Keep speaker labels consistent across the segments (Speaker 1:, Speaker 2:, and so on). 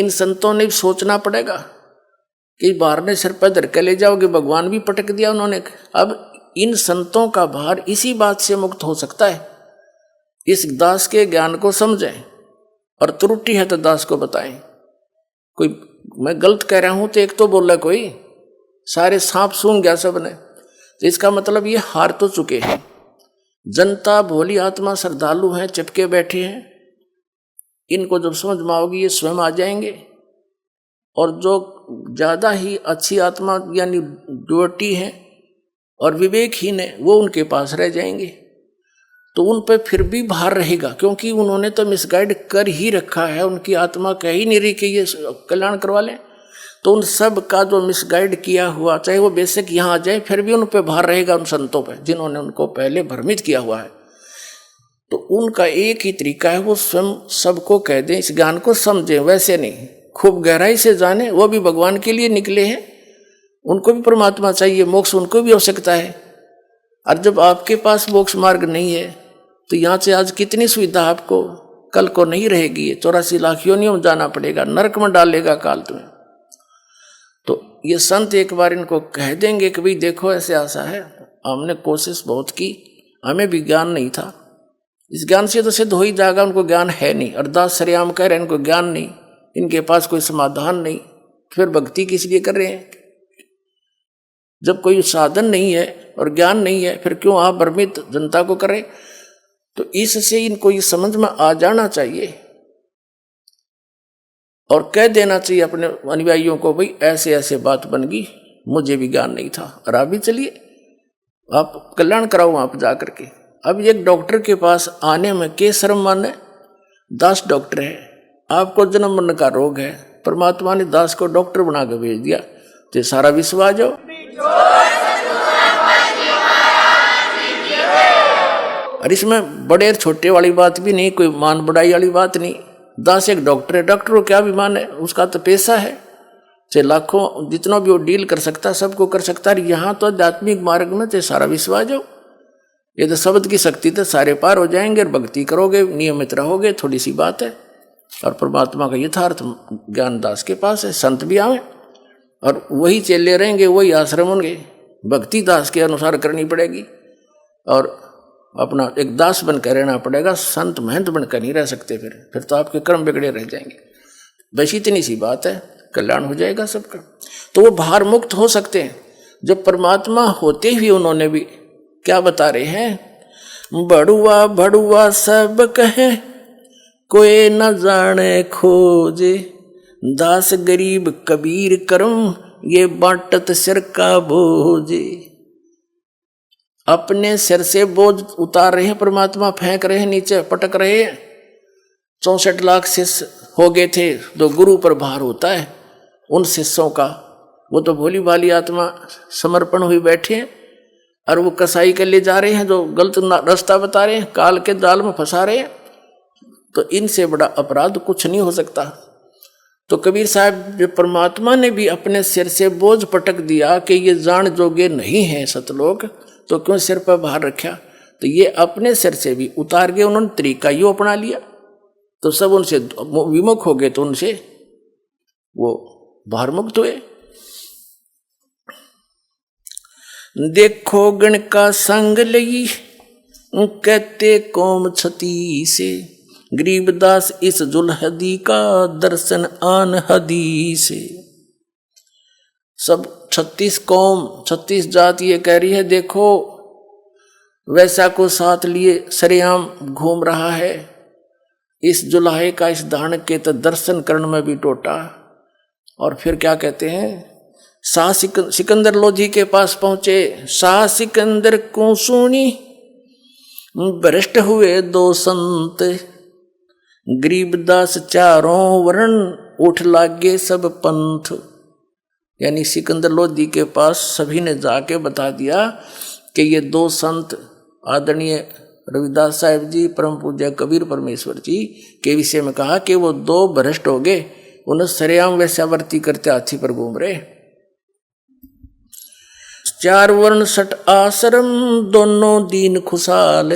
Speaker 1: इन संतों ने भी सोचना पड़ेगा कि बाहर ने सिर पर धर के ले जाओगे, भगवान भी पटक दिया उन्होंने। अब इन संतों का भार इसी बात से मुक्त हो सकता है, इस दास के ज्ञान को समझें और त्रुटि है तो दास को बताएं। कोई मैं गलत कह रहा हूं तो एक तो बोला, कोई सारे सांप सूंघ गया सबने, तो इसका मतलब ये हार तो चुके हैं। जनता भोली आत्मा श्रद्धालु हैं, चिपके बैठे हैं, इनको जब समझ में आओगी ये स्वयं आ जाएंगे। और जो ज्यादा ही अच्छी आत्मा यानी ड्योटी है और विवेकहीन है वो उनके पास रह जाएंगे, तो उन पर फिर भी भार रहेगा, क्योंकि उन्होंने तो मिसगाइड कर ही रखा है। उनकी आत्मा कह ही नहीं रही कि ये कल्याण करवा लें, तो उन सब का जो मिसगाइड किया हुआ, चाहे वो बेशक यहाँ आ जाए, फिर भी उन पर भार रहेगा, उन संतों पर जिन्होंने उनको पहले भ्रमित किया हुआ है। तो उनका एक ही तरीका है, वो स्वयं सबको कह दें, इस ज्ञान को समझें, वैसे नहीं खूब गहराई से जाने। वो भी भगवान के लिए निकले हैं, उनको भी परमात्मा चाहिए, मोक्ष उनको भी हो सकता है। और जब आपके पास मोक्ष मार्ग नहीं है तो यहाँ से आज कितनी सुविधा आपको कल को नहीं रहेगी। 84 लाख योनियों में जाना पड़ेगा, नरक में डालेगा काल तुम्हें। तो ये संत एक बार इनको कह देंगे कि भाई देखो ऐसे आशा है, हमने कोशिश बहुत की, हमें भी ज्ञान नहीं था, इस ज्ञान से तो सिद्ध हो ही जाएगा, उनको ज्ञान है नहीं। अरदास सरेआम कह रहे हैं इनको ज्ञान नहीं, इनके पास कोई समाधान नहीं, फिर भक्ति किस लिए कर रहे हैं? जब कोई साधन नहीं है और ज्ञान नहीं है, फिर क्यों आप भ्रमित जनता को करें? तो इससे इनको ये समझ में आ जाना चाहिए और कह देना चाहिए अपने अनुयायियों को, भाई ऐसे ऐसे बात बन गई, मुझे भी ज्ञान नहीं था, और आप भी चलिए आप कल्याण कराओ वहां पर जाकर के। अब एक डॉक्टर के पास आने में के शर्म माने? दास डॉक्टर है, आपको जन्म मरण का रोग है, परमात्मा ने दास को डॉक्टर बना के भेज दिया, तो सारा विश्व आ जाओ। और इसमें बड़े छोटे वाली बात भी नहीं, कोई मान बढ़ाई वाली बात नहीं। दास एक डॉक्टर है, डॉक्टर को क्या अभिमान है, उसका तो पैसा है, चाहे लाखों जितना भी वो डील कर सकता है, सबको कर सकता है। यहाँ तो आध्यात्मिक मार्ग में चाहे सारा विश्व आ जाओ, ये तो शब्द की शक्ति तो सारे पार हो जाएंगे, और भक्ति करोगे, नियमित रहोगे, थोड़ी सी बात है। और परमात्मा का यथार्थ ज्ञान दास के पास है, संत भी आवे और वही चेले रहेंगे, वही आश्रम होंगे, भक्ति दास के अनुसार करनी पड़ेगी और अपना एक दास बनकर रहना पड़ेगा, संत महंत बनकर नहीं रह सकते। फिर तो आपके कर्म बिगड़े रह जाएंगे। बस इतनी सी बात है, कल्याण हो जाएगा सबका। तो वो भार मुक्त हो सकते हैं। जब परमात्मा होते हुए उन्होंने भी क्या बता रहे हैं, बड़ुआ बड़ुआ सब कहे कोई न जाने खोजे, दास गरीब कबीर करम ये बाटत सिर का बोझे। अपने सिर से बोझ उतार रहे हैं परमात्मा, फेंक रहे हैं नीचे, पटक रहे हैं। 64 लाख शिष्य हो गए थे, तो गुरु पर भार होता है उन शिष्यों का। वो तो भोली भाली आत्मा समर्पण हुई बैठे हैं और वो कसाई के लिए जा रहे हैं, जो गलत रास्ता बता रहे हैं, काल के जाल में फंसा रहे हैं। तो इनसे बड़ा अपराध कुछ नहीं हो सकता। तो कबीर साहब, जो परमात्मा ने भी अपने सिर से बोझ पटक दिया कि ये जान जोगे नहीं है सतलोक, तो क्यों सिर पर भार रखा? तो ये अपने सिर से भी उतार गए, उन्होंने तरीका यो अपना लिया, तो सब उनसे विमुख हो गए, तो उनसे वो भार मुक्त हुए। देखो गण का संग लई कहते कौम छती से, गरीबदास इस जुलहदी का दर्शन आन हदी से। सब 36 कौम 36 जात ये कह रही है, देखो वैसा को साथ लिए सरेआम घूम रहा है, इस जुलाहे का इस दान के तो दर्शन करने में भी टोटा। और फिर क्या कहते हैं, शाह सिकंदर लोधी के पास पहुंचे, शाह सिकंदर को सुनी भ्रष्ट हुए दो संत, गरीबदास चारों वर्ण उठ लागे सब पंथ। यानी सिकंदर लोधी के पास सभी ने जाके बता दिया कि ये दो संत आदरणीय रविदास साहिब जी, परम पूज्य कबीर परमेश्वर जी के विषय में कहा कि वो दो भ्रष्ट हो गए, उन्हें सरेआम वैश्यावर्ती करते हाथी पर घूम रहे। 4 वर्ण 6 आश्रम दोनों दीन खुशहाल,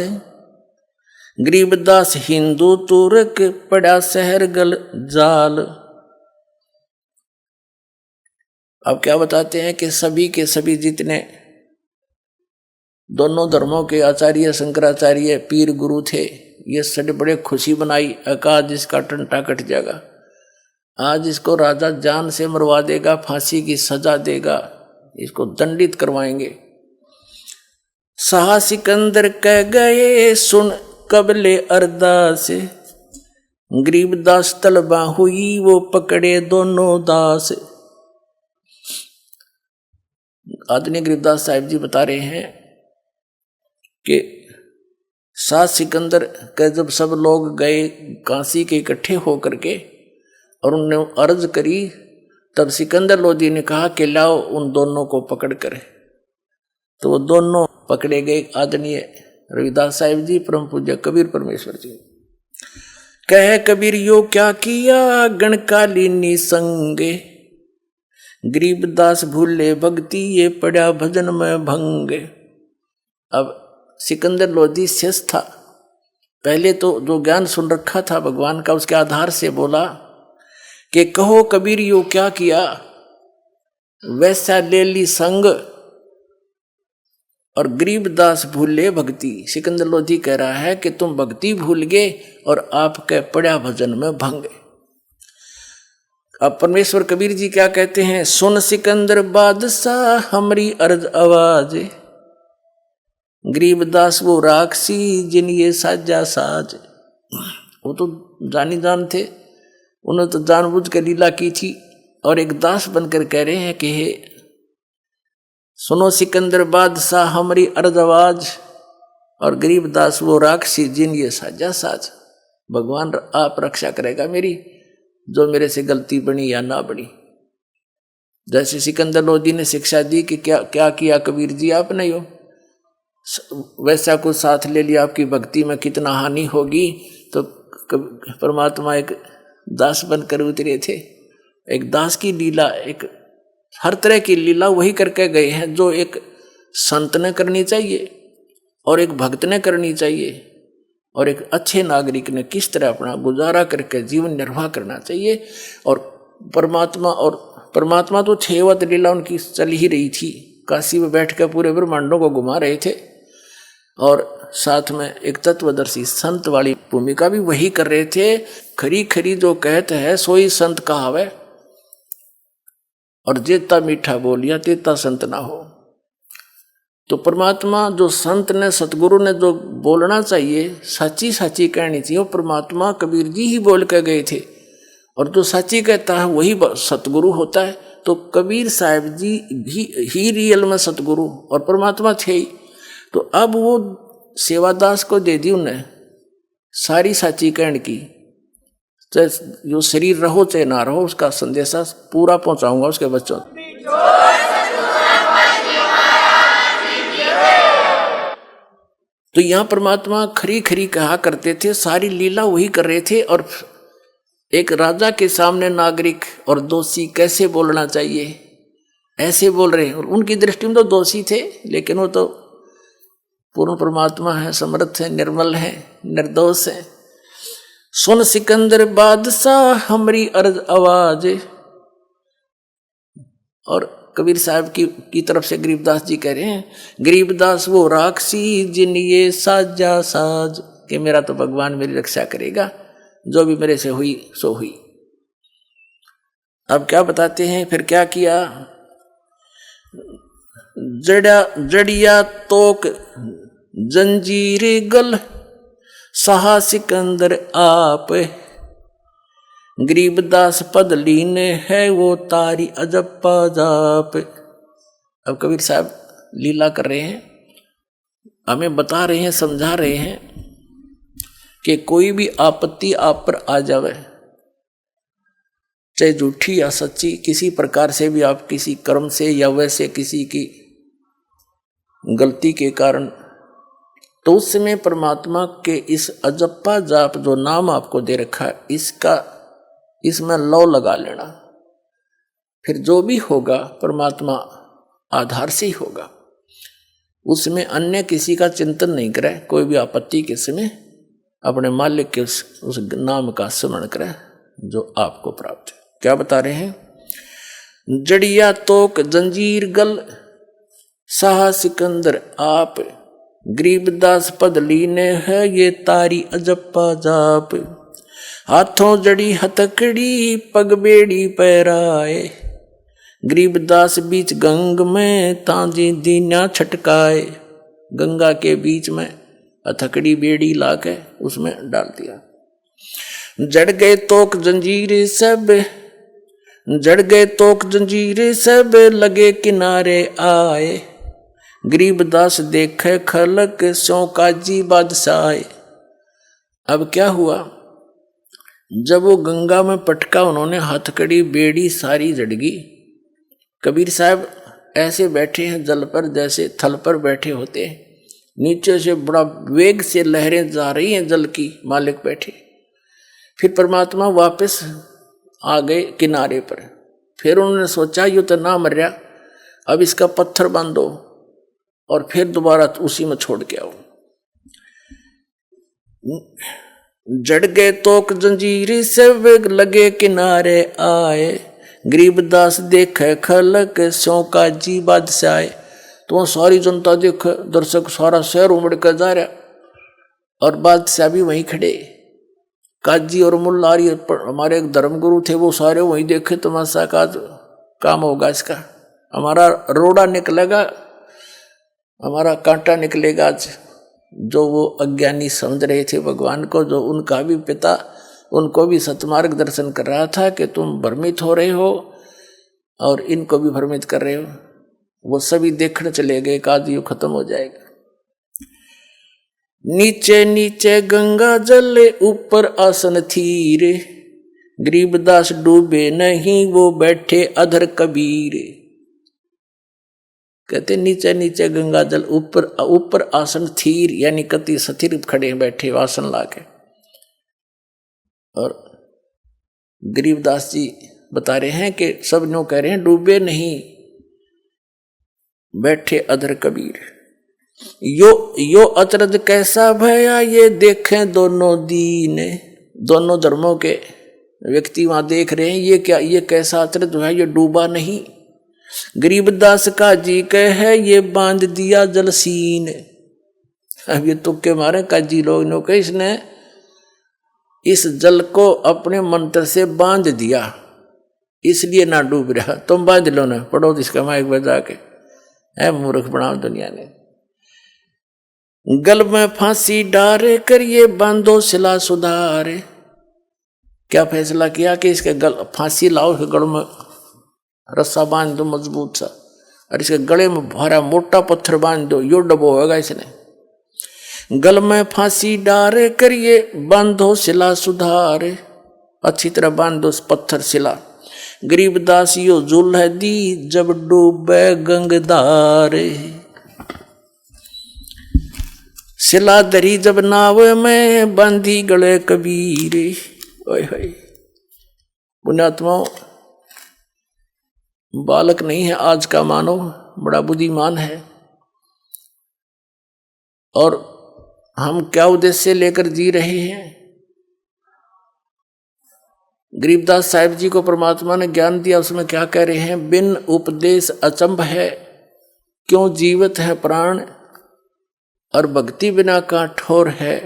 Speaker 1: गरीबदास हिंदू तुर्क पड़ा शहर गल जाल। अब क्या बताते हैं कि सभी के सभी जितने दोनों धर्मों के आचार्य शंकराचार्य पीर गुरु थे, ये सब बड़े खुशी बनाई, आज इसका टंटा कट जाएगा, आज इसको राजा जान से मरवा देगा, फांसी की सजा देगा, इसको दंडित करवाएंगे। शाह सिकंदर कह गए सुन कबले अरदास, गरीबदास तलबा हुई वो पकड़े दोनों दास। आदरणीय गरीबदास साहिब जी बता रहे हैं कि शाह सिकंदर के जब सब लोग गए काशी के इकट्ठे होकर के और उन्होंने अर्ज करी, तब सिकंदर लोधी ने कहा कि लाओ उन दोनों को पकड़ कर। तो वो दोनों पकड़े गए, आदरणीय रविदास साहिब जी, परम पूज्य कबीर परमेश्वर जी। कह कबीर यो क्या किया गणकालीनी संगे, गरीबदास भूले भक्ति ये पड़ा भजन में भंग। अब सिकंदर लोधी शेष था, पहले तो जो ज्ञान सुन रखा था भगवान का, उसके आधार से बोला कि कहो कबीर यो क्या किया, वैसा ले ली संग और गरीबदास भूले भक्ति। सिकंदर लोधी कह रहा है कि तुम भक्ति भूल गए और आपके पड़ा भजन में भंग। अब परमेश्वर कबीर जी क्या कहते हैं, सुन सिकंदर बादशाह हमारी अर्ज आवाज, गरीबदास वो राक्षसी जिन ये साजा साज। वो तो जानी जान थे, उन्होंने तो जानबूझ कर लीला की थी, और एक दास बनकर कह रहे हैं कि हे सुनो सिकंदर बादशाह हमारी अर्ज आवाज, और गरीबदास वो राक्षसी जिन ये साजा साज। भगवान आप रक्षा करेगा मेरी, जो मेरे से गलती बनी या ना बनी। जैसे सिकंदर लोधी ने शिक्षा दी कि क्या क्या किया कबीर जी आपने, यो वैसा कुछ साथ ले लिया, आपकी भक्ति में कितना हानि होगी। तो परमात्मा एक दास बनकर उतरे थे। एक दास की लीला, एक हर तरह की लीला वही करके गए हैं जो एक संत ने करनी चाहिए और एक भक्त ने करनी चाहिए और एक अच्छे नागरिक ने किस तरह अपना गुजारा करके जीवन निर्वाह करना चाहिए। और परमात्मा तो 6 अवत लीला उनकी चल ही रही थी, काशी में बैठ कर पूरे ब्रह्मांडों को घुमा रहे थे, और साथ में एक तत्वदर्शी संत वाली भूमिका भी वही कर रहे थे। खरी खरी जो कहते हैं सोई संत कहावे, और जेता मीठा बोलिया तेता संत ना हो। तो परमात्मा जो संत ने सतगुरु ने जो बोलना चाहिए, सच्ची सच्ची कहनी चाहिए, वो परमात्मा कबीर जी ही बोल के गए थे, और जो सच्ची कहता है वही सतगुरु होता है। तो कबीर साहब जी ही रियल में सतगुरु और परमात्मा थे ही। तो अब वो सेवादास को दे दी उन्हें सारी साची कहने की, चाहे जो शरीर रहो चाहे ना रहो, उसका संदेशा पूरा पहुंचाऊंगा उसके बच्चों। तो यहाँ परमात्मा खरी खरी कहा करते थे, सारी लीला वही कर रहे थे। और एक राजा के सामने नागरिक और दोषी कैसे बोलना चाहिए, ऐसे बोल रहे हैं। और उनकी दृष्टि में तो दोषी थे, लेकिन वो तो पूर्ण परमात्मा है, समर्थ है, निर्मल है, निर्दोष है। सुन सिकंदर बादशाह हमारी अर्ज आवाज। और कबीर साहब की तरफ से गरीबदास जी कह रहे हैं, गरीबदास वो राक्षसी जिन ये साजा साज, कि मेरा तो भगवान मेरी रक्षा करेगा, जो भी मेरे से हुई सो हुई। अब क्या बताते हैं, फिर क्या किया। जड़िया तोक जंजीर गल, शाह सिकंदर आप, गरीबदास पद लीने है वो तारी अजप्पा जाप। अब कबीर साहब लीला कर रहे हैं, हमें बता रहे हैं, समझा रहे हैं कि कोई भी आपत्ति आप पर आ जावे, चाहे झूठी या सच्ची, किसी प्रकार से भी, आप किसी कर्म से या वैसे किसी की गलती के कारण, तो उस समय परमात्मा के इस अजप्पा जाप जो नाम आपको दे रखा है, इसमें लौ लगा लेना। फिर जो भी होगा परमात्मा आधार से ही होगा, उसमें अन्य किसी का चिंतन नहीं करे। कोई भी आपत्ति के समय अपने मालिक के उस नाम का स्मरण करे जो आपको प्राप्त है। क्या बता रहे हैं, जड़िया तोक जंजीर गल, शाह सिकंदर आप, गरीबदास पद लीने है ये तारी अजप्पा जाप। हाथों जड़ी हथकड़ी पग बेड़ी पैराए, गरीबदास बीच गंग में तांजी दीना छटकाए। गंगा के बीच में हथकड़ी बेड़ी लाके उसमें डाल दिया। जड़ गए तोक जंजीर सब, जड़ गए तोक जंजीर सब, लगे किनारे आए। गरीबदास देखे खलक, स्यों काजी बादशाह। अब क्या हुआ, जब वो गंगा में पटका उन्होंने हथकड़ी बेड़ी सारी जड़ गई। कबीर साहब ऐसे बैठे हैं जल पर जैसे थल पर बैठे होते हैं, नीचे से बड़ा वेग से लहरें जा रही हैं जल की, मालिक बैठे। फिर परमात्मा वापस आ गए किनारे पर। फिर उन्होंने सोचा ये तो ना मर रहा, अब इसका पत्थर बांधो और फिर दोबारा उसी में छोड़ के आओ। जड़ गए तोक जंजीर से वेग, लगे किनारे आए। गरीबदास देखे खलक, स्यों काजी बादशाह। तो सारी जनता देखे, दर्शक सारा शहर उमड़ कर जा रहा, और बादशाह भी वहीं खड़े। काजी और मुल्लारी हमारे एक धर्मगुरु थे, वो सारे वहीं देखे तमाशा का काम होगा इसका, हमारा रोड़ा निकलेगा, हमारा कांटा निकलेगा आज। जो वो अज्ञानी समझ रहे थे भगवान को, जो उनका भी पिता उनको भी सतमार्ग दर्शन कर रहा था कि तुम भ्रमित हो रहे हो और इनको भी भ्रमित कर रहे हो, वो सभी देखने चले गए, काज युग खत्म हो जाएगा। नीचे नीचे गंगा जल, ऊपर आसन थीर, गरीबदास डूबे नहीं वो बैठे अधर कबीर। कहते नीचे नीचे गंगा जल, ऊपर ऊपर आसन थीर, यानी कति स्थिर खड़े बैठे आसन लाके। और गरीबदास जी बता रहे हैं कि सब नो कह रहे हैं डूबे नहीं बैठे अधर कबीर। यो अचरज कैसा भया, ये देखें दोनों दीन। दोनों धर्मों के व्यक्ति वहां देख रहे हैं, ये क्या, ये कैसा अचरज है, ये डूबा नहीं। गरीबदास का जी कहे ये बांध दिया जलसीन। अब ये तुक्के मारे काजी लोग ने कहे इसने इस जल को अपने मंत्र से बांध दिया, इसलिए ना डूब रहा। तुम बांध लो ना, पढ़ो इसका माइक बजा के, है मूर्ख बनाओ दुनिया ने। गल में फांसी डारे करिए बांधो सिला सुधारे। क्या फैसला किया कि इसके गल फांसी लाओ, इसके गल में रस्सा बांध दो मजबूत सा, और इसके गले में भारा मोटा पत्थर बांध दो, यो डबो होगा इसने। गल में फांसी डारे करिए बांधो सिला सुधारे, अच्छी तरह बांधो पत्थर सिला। गरीबदास यो जुल्ह दी जब डूबे गंगधारे। सिला दरी जब नाव में बांधी गले कबीरे। ओए होए, पुण्यात्माओं, बालक नहीं है आज का मानव, बड़ा बुद्धिमान है। और हम क्या उद्देश्य लेकर जी रहे हैं। गरीबदास साहिब जी को परमात्मा ने ज्ञान दिया, उसमें क्या कह रहे हैं, बिन उपदेश अचंभ है, क्यों जीवित है प्राण, और भक्ति बिना काठोर है,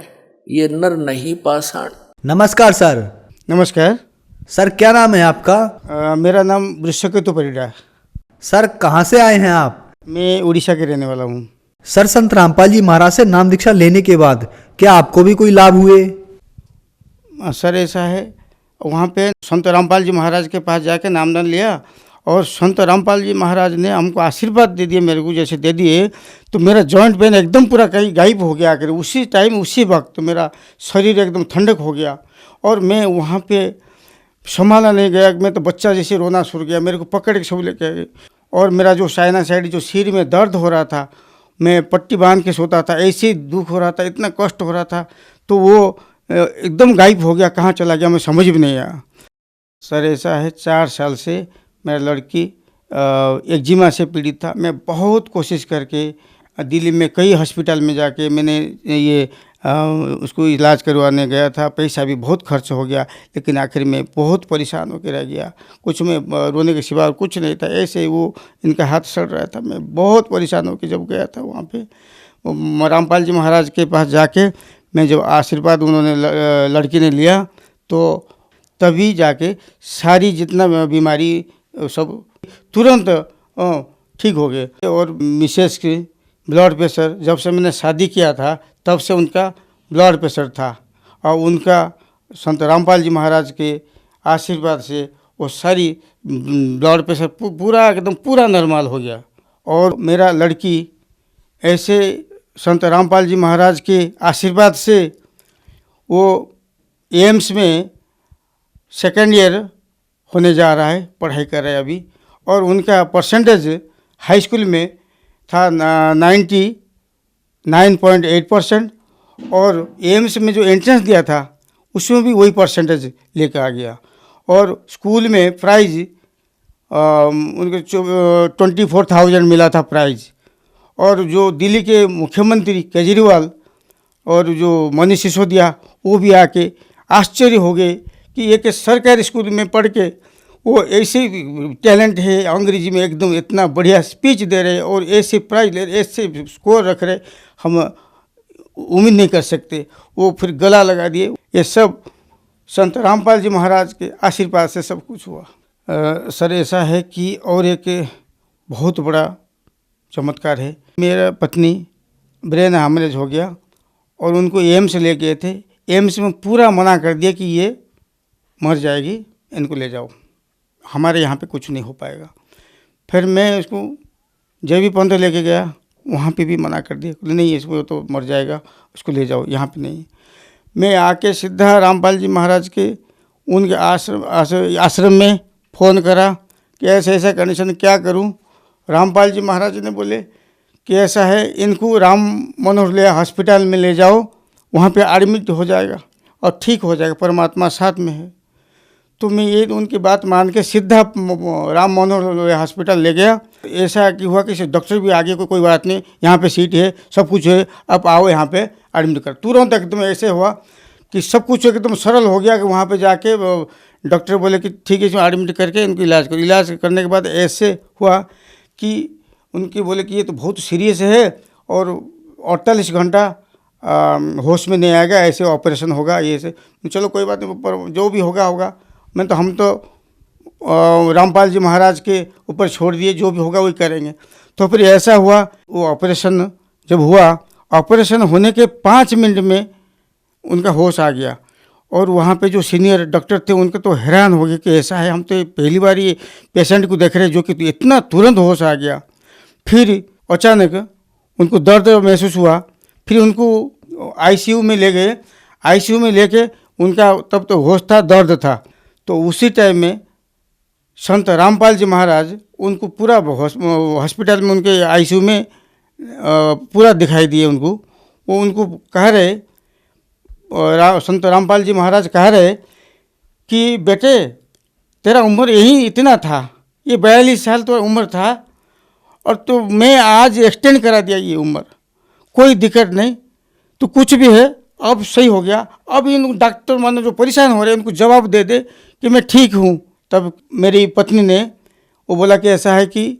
Speaker 1: ये नर नहीं पाषाण।
Speaker 2: नमस्कार सर।
Speaker 3: नमस्कार
Speaker 2: सर, क्या नाम है आपका?
Speaker 3: मेरा नाम वृषकेतु परिडा।
Speaker 2: सर, कहाँ से आए हैं आप?
Speaker 3: मैं उड़ीसा के रहने वाला हूँ।
Speaker 2: सर, संत रामपाल जी महाराज से नाम दीक्षा लेने के बाद क्या आपको भी कोई लाभ हुए?
Speaker 3: सर ऐसा है, वहाँ पे संत रामपाल जी महाराज के पास जाके नामदान लिया, और संत रामपाल जी महाराज ने हमको आशीर्वाद दे दिए, मेरे को जैसे दे दिए, तो मेरा जॉइंट पेन एकदम पूरा कहीं गायब हो गया। उसी टाइम उसी वक्त तो मेरा शरीर एकदम ठंडक हो गया, और मैं वहाँ पे संभाला नहीं गया, मैं तो बच्चा जैसे रोना शुरू गया, मेरे को पकड़ के सब लेके गए। और मेरा जो साइनासाइड जो सिर में दर्द हो रहा था, मैं पट्टी बांध के सोता था, ऐसे ही दुख हो रहा था, इतना कष्ट हो रहा था, तो वो एकदम गायब हो गया, कहाँ चला गया मैं समझ भी नहीं आया। सर ऐसा है, 4 साल से मेरा लड़की एक्जिमा से पीड़ित था। मैं बहुत कोशिश करके दिल्ली में कई हॉस्पिटल में जाके मैंने ये उसको इलाज करवाने गया था, पैसा भी बहुत खर्च हो गया, लेकिन आखिर में बहुत परेशान होकर रह गया। कुछ में रोने के सिवा कुछ नहीं था, ऐसे ही वो इनका हाथ सड़ रहा था। मैं बहुत परेशान होकर जब गया था वहाँ पे रामपाल जी महाराज के पास जाके, मैं जब आशीर्वाद उन्होंने लड़की ने लिया तो तभी जाके सारी जितना बीमारी सब तुरंत ठीक हो गए। और मिसेस की ब्लड प्रेशर, जब से मैंने शादी किया था तब से उनका ब्लड प्रेशर था, और उनका संत रामपाल जी महाराज के आशीर्वाद से वो सारी ब्लड प्रेशर पूरा एकदम पूरा नॉर्मल हो गया। और मेरा लड़की ऐसे संत रामपाल जी महाराज के आशीर्वाद से वो एम्स में सेकेंड ईयर होने जा रहा है, पढ़ाई कर रहा है अभी। और उनका परसेंटेज हाई स्कूल में था 99.8%, और एम्स में जो एंट्रेंस दिया था उसमें भी वही परसेंटेज लेकर आ गया। और स्कूल में प्राइज़ उनके 24,000 मिला था प्राइज़। और जो दिल्ली के मुख्यमंत्री केजरीवाल और जो मनीष सिसोदिया वो भी आके आश्चर्य हो गए कि एक सरकारी स्कूल में पढ़ के वो ऐसे टैलेंट है, अंग्रेजी में एकदम इतना बढ़िया स्पीच दे रहे और ऐसे प्राइज ले रहे, ऐसे स्कोर रख रहे, हम उम्मीद नहीं कर सकते। वो फिर गला लगा दिए। ये सब संत रामपाल जी महाराज के आशीर्वाद से सब कुछ हुआ। सर ऐसा है कि और एक बहुत बड़ा चमत्कार है। मेरा पत्नी ब्रेन हेमरेज हो गया और उनको एम्स ले गए थे। एम्स में पूरा मना कर दिया कि ये मर जाएगी, इनको ले जाओ, हमारे यहाँ पे कुछ नहीं हो पाएगा। फिर मैं उसको JB पंत लेके गया, वहाँ पे भी मना कर दिया, नहीं इसको तो मर जाएगा, उसको ले जाओ, यहाँ पे नहीं। मैं आके सीधा रामपाल जी महाराज के उनके आश्रम में फ़ोन करा कि ऐसा ऐसा कंडीशन क्या करूँ। रामपाल जी महाराज ने बोले कि ऐसा है, इनको राम मनोहर लोहिया हॉस्पिटल में ले जाओ, वहाँ पे एडमिट हो जाएगा और ठीक हो जाएगा, परमात्मा साथ में है। तो मैं ये उनकी बात मान के सीधा राम मनोहर लोहिया हॉस्पिटल ले गया। ऐसा कि हुआ कि डॉक्टर भी आगे कोई बात नहीं, यहाँ पे सीट है, सब कुछ है, आप आओ यहाँ पे एडमिट कर। तुरंत एकदम ऐसे हुआ कि सब कुछ एकदम सरल हो गया कि वहाँ पे जाके डॉक्टर बोले कि ठीक है, इसमें एडमिट करके इनको इलाज करो। इलाज करने के बाद ऐसे हुआ कि उनके बोले कि ये तो बहुत सीरियस है और 48 घंटा होश में नहीं आएगा, ऐसे ऑपरेशन होगा, ये से। चलो कोई बात नहीं, पर जो भी होगा होगा। हम तो रामपाल जी महाराज के ऊपर छोड़ दिए, जो भी होगा वही करेंगे। तो फिर ऐसा हुआ, वो ऑपरेशन जब हुआ, ऑपरेशन होने के 5 मिनट में उनका होश आ गया। और वहाँ पे जो सीनियर डॉक्टर थे उनके तो हैरान हो गए कि ऐसा है, हम तो पहली बार ये पेशेंट को देख रहे हैं जो कि इतना तुरंत होश आ गया। फिर अचानक उनको दर्द महसूस हुआ, फिर उनको ICU में ले गए। ICU में लेके उनका तब तो होश था, दर्द था। तो उसी टाइम में संत रामपाल जी महाराज उनको पूरा हॉस्पिटल में उनके ICU में पूरा दिखाई दिए उनको। वो उनको कह रहे, संत रामपाल जी महाराज कह रहे कि बेटे तेरा उम्र यही इतना था, ये 42 साल तो उम्र था, और तो मैं आज एक्सटेंड करा दिया ये उम्र, कोई दिक्कत नहीं, तो कुछ भी है अब सही हो गया। अब इन डॉक्टर मानो जो परेशान हो रहे हैं उनको जवाब दे दे कि मैं ठीक हूँ। तब मेरी पत्नी ने वो बोला कि ऐसा है कि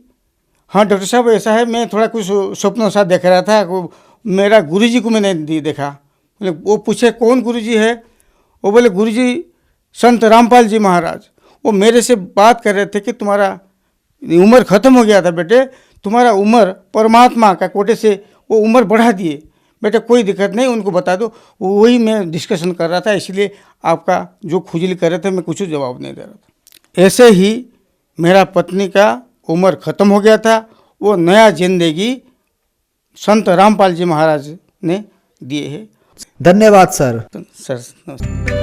Speaker 3: हाँ डॉक्टर साहब ऐसा है, मैं थोड़ा कुछ स्वप्नों सा देख रहा था, मेरा गुरुजी को मैंने देखा। वो पूछे कौन गुरुजी है? वो बोले गुरुजी संत रामपाल जी महाराज। वो मेरे से बात कर रहे थे कि तुम्हारा उम्र ख़त्म हो गया था बेटे, तुम्हारा उम्र परमात्मा का कोटे से वो उम्र बढ़ा दिए बेटे, कोई दिक्कत नहीं, उनको बता दो। वही मैं डिस्कशन कर रहा था, इसलिए आपका जो खुजली कर रहे थे मैं कुछ जवाब नहीं दे रहा था। ऐसे ही मेरा पत्नी का उम्र ख़त्म हो गया था, वो नया जिंदगी संत रामपाल जी महाराज ने दिए है।
Speaker 2: धन्यवाद सर।
Speaker 3: सर नमस्ते।